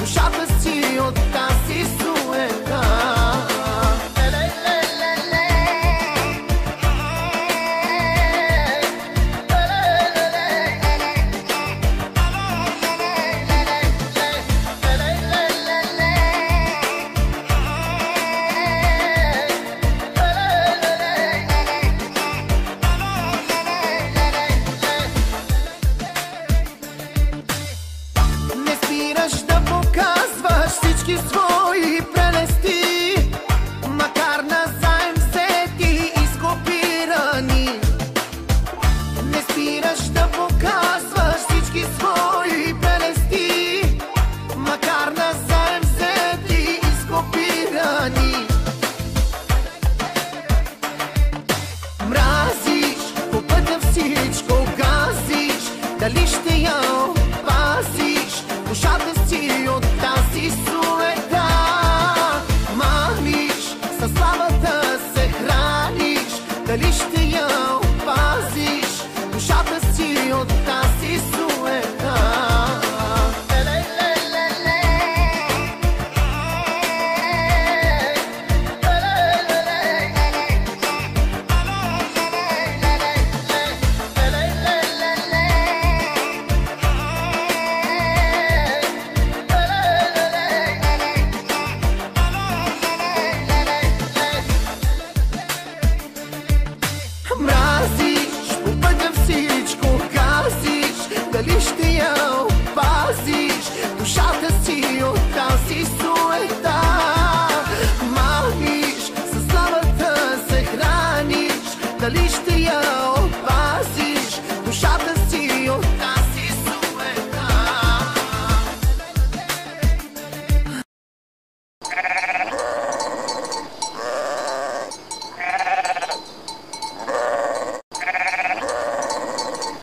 душата си от тази суета. Всички свои прелести, макар назаем взети и скопирани. Не спираш да показваш всички свои прелести, макар назаем взети и скопирани. Мразиш, по пътя всичко газиш, дали ще я опазиш душата си от тази суета? Маниш, със славата се храниш, дали ще я опазиш душата си от тази суета? Мразиш, по пътя всичко газиш, дали ще я опазиш душата си от тази суета? Маниш, със славата се храниш, дали ще я